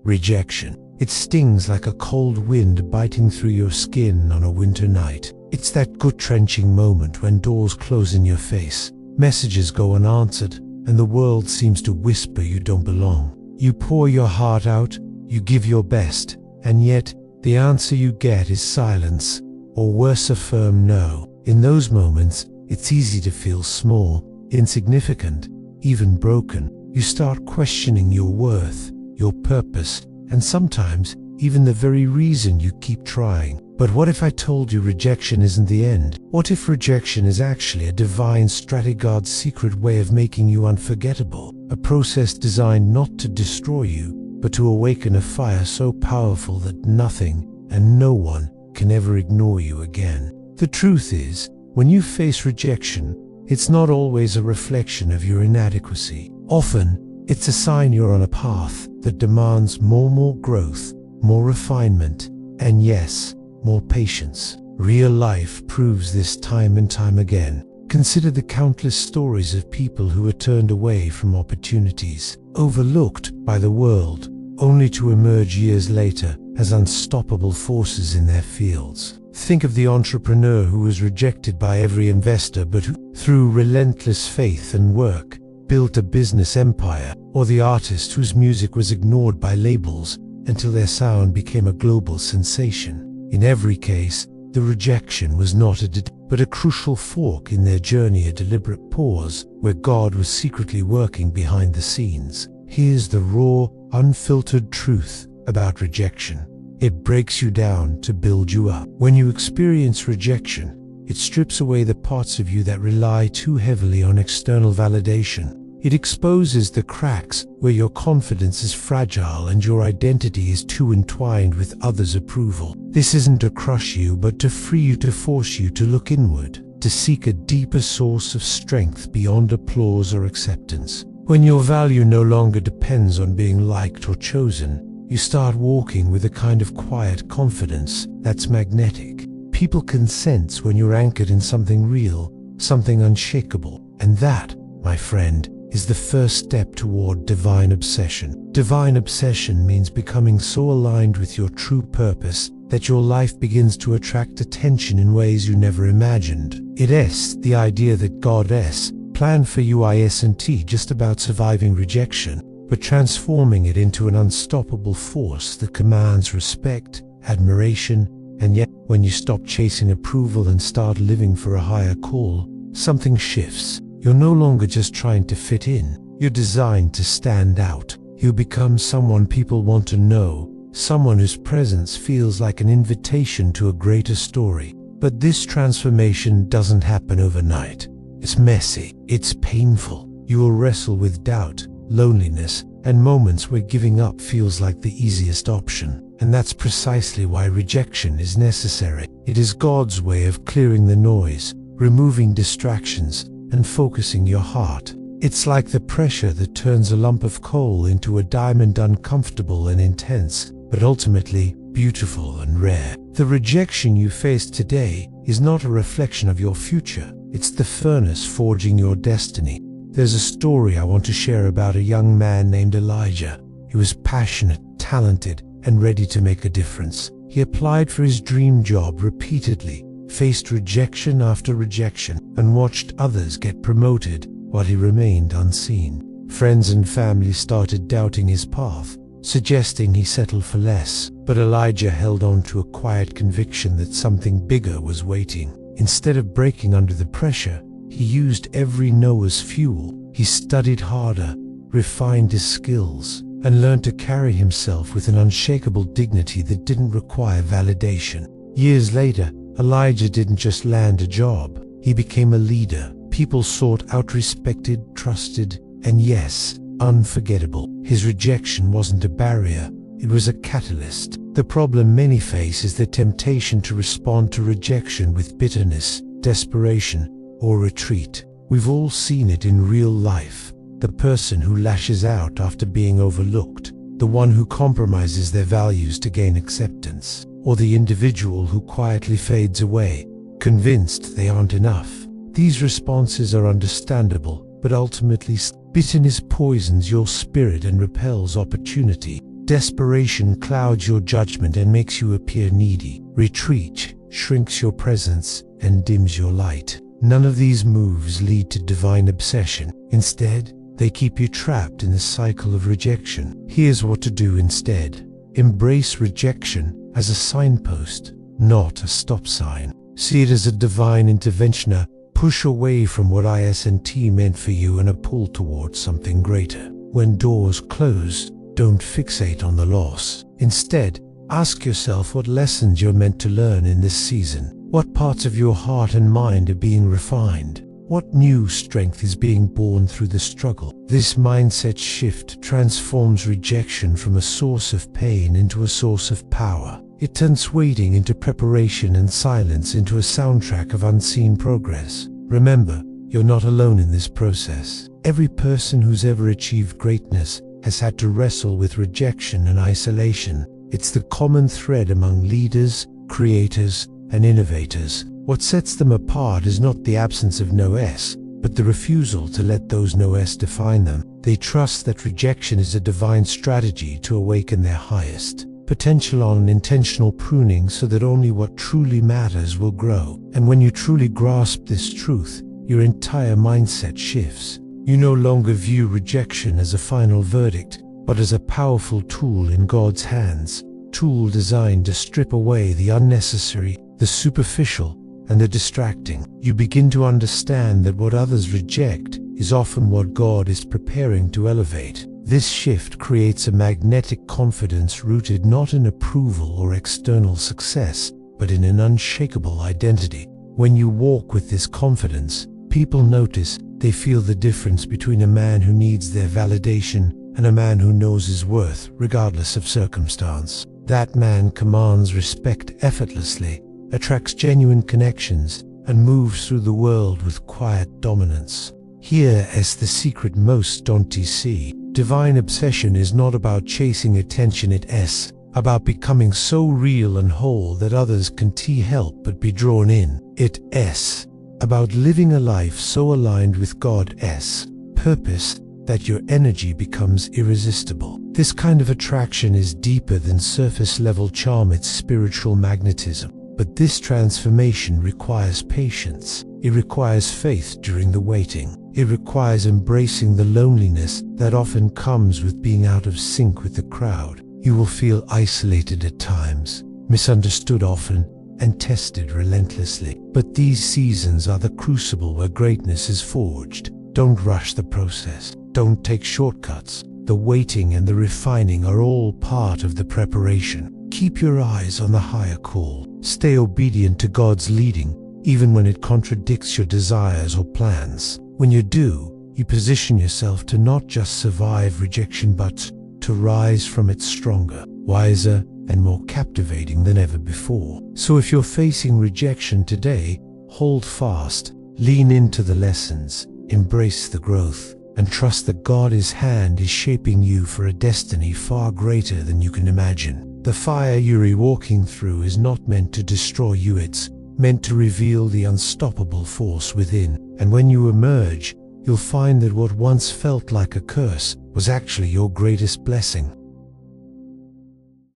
Rejection. It stings like a cold wind biting through your skin on a winter night. It's that gut-wrenching moment when doors close in your face, messages go unanswered, and the world seems to whisper you don't belong. You pour your heart out, you give your best, and yet the answer you get is silence, or worse, a firm no. In those moments, it's easy to feel small, insignificant, even broken. You start questioning your worth, your purpose, and sometimes even the very reason you keep trying. But what if I told you rejection isn't the end? What if rejection is actually a divine strategy, God's secret way of making you unforgettable? A process designed not to destroy you, but to awaken a fire so powerful that nothing and no one can ever ignore you again. The truth is, when you face rejection, it's not always a reflection of your inadequacy. Often, it's a sign you're on a path that demands more growth, more refinement, and yes, more patience. Real life proves this time and time again. Consider the countless stories of people who were turned away from opportunities, overlooked by the world, only to emerge years later as unstoppable forces in their fields. Think of the entrepreneur who was rejected by every investor but who, through relentless faith and work, built a business empire, or the artist whose music was ignored by labels until their sound became a global sensation. In every case, the rejection was not but a crucial fork in their journey, a deliberate pause where God was secretly working behind the scenes. Here's the raw, unfiltered truth about rejection. It breaks you down to build you up. When you experience rejection, it strips away the parts of you that rely too heavily on external validation. It exposes the cracks where your confidence is fragile and your identity is too entwined with others' approval. This isn't to crush you, but to free you, to force you to look inward, to seek a deeper source of strength beyond applause or acceptance. When your value no longer depends on being liked or chosen, you start walking with a kind of quiet confidence that's magnetic. People can sense when you're anchored in something real, something unshakable. And that, my friend, is the first step toward divine obsession. Divine obsession means becoming so aligned with your true purpose that your life begins to attract attention in ways you never imagined. It's the idea that God's plan for you isn't just about surviving rejection, but transforming it into an unstoppable force that commands respect, admiration, and yet, when you stop chasing approval and start living for a higher call, something shifts. You're no longer just trying to fit in. You're designed to stand out. You become someone people want to know, someone whose presence feels like an invitation to a greater story. But this transformation doesn't happen overnight. It's messy. It's painful. You will wrestle with doubt, loneliness, and moments where giving up feels like the easiest option. And that's precisely why rejection is necessary. It is God's way of clearing the noise, removing distractions, and focusing your heart. It's like the pressure that turns a lump of coal into a diamond, uncomfortable and intense, but ultimately beautiful and rare. The rejection you face today is not a reflection of your future. It's the furnace forging your destiny. There's a story I want to share about a young man named Elijah. He was passionate, talented, and ready to make a difference. He applied for his dream job repeatedly, faced rejection after rejection, and watched others get promoted while he remained unseen. Friends and family started doubting his path, suggesting he settle for less. But Elijah held on to a quiet conviction that something bigger was waiting. Instead of breaking under the pressure, he used every no as fuel. He studied harder, refined his skills, and learned to carry himself with an unshakable dignity that didn't require validation. Years later, Elijah didn't just land a job. He became a leader. People sought out, respected, trusted, and yes, unforgettable. His rejection wasn't a barrier, it was a catalyst. The problem many face is the temptation to respond to rejection with bitterness, desperation, or retreat. We've all seen it in real life. The person who lashes out after being overlooked, the one who compromises their values to gain acceptance, or the individual who quietly fades away, convinced they aren't enough. These responses are understandable, but ultimately bitterness poisons your spirit and repels opportunity. Desperation clouds your judgment and makes you appear needy. Retreat shrinks your presence and dims your light. None of these moves lead to divine obsession. Instead, they keep you trapped in the cycle of rejection. Here's what to do instead. Embrace rejection as a signpost, not a stop sign. See it as a divine intervention, a push away from what isn't meant for you and a pull towards something greater. When doors close, don't fixate on the loss. Instead, ask yourself what lessons you're meant to learn in this season. What parts of your heart and mind are being refined? What new strength is being born through the struggle? This mindset shift transforms rejection from a source of pain into a source of power. It turns waiting into preparation and silence into a soundtrack of unseen progress. Remember, you're not alone in this process. Every person who's ever achieved greatness has had to wrestle with rejection and isolation. It's the common thread among leaders, creators, and innovators. What sets them apart is not the absence of no's, but the refusal to let those no's define them. They trust that rejection is a divine strategy to awaken their highest potential on intentional pruning so that only what truly matters will grow. And when you truly grasp this truth, your entire mindset shifts. You no longer view rejection as a final verdict, but as a powerful tool in God's hands, tool designed to strip away the unnecessary, the superficial, and the distracting. You begin to understand that what others reject is often what God is preparing to elevate. This shift creates a magnetic confidence rooted not in approval or external success, but in an unshakable identity. When you walk with this confidence, people notice. They feel the difference between a man who needs their validation and a man who knows his worth regardless of circumstance. That man commands respect effortlessly, attracts genuine connections, and moves through the world with quiet dominance. Here is the secret most don't see. Divine obsession is not about chasing attention, it's about becoming so real and whole that others can't help but be drawn in. It's about living a life so aligned with God's purpose that your energy becomes irresistible. This kind of attraction is deeper than surface-level charm, it's spiritual magnetism. But this transformation requires patience. It requires faith during the waiting. It requires embracing the loneliness that often comes with being out of sync with the crowd. You will feel isolated at times, misunderstood often, and tested relentlessly. But these seasons are the crucible where greatness is forged. Don't rush the process. Don't take shortcuts. The waiting and the refining are all part of the preparation. Keep your eyes on the higher call. Stay obedient to God's leading, even when it contradicts your desires or plans. When you do, you position yourself to not just survive rejection, but to rise from it stronger, wiser, and more captivating than ever before. So if you're facing rejection today, hold fast, lean into the lessons, embrace the growth, and trust that God's hand is shaping you for a destiny far greater than you can imagine. The fire you're walking through is not meant to destroy you, it's meant to reveal the unstoppable force within. And when you emerge, you'll find that what once felt like a curse was actually your greatest blessing.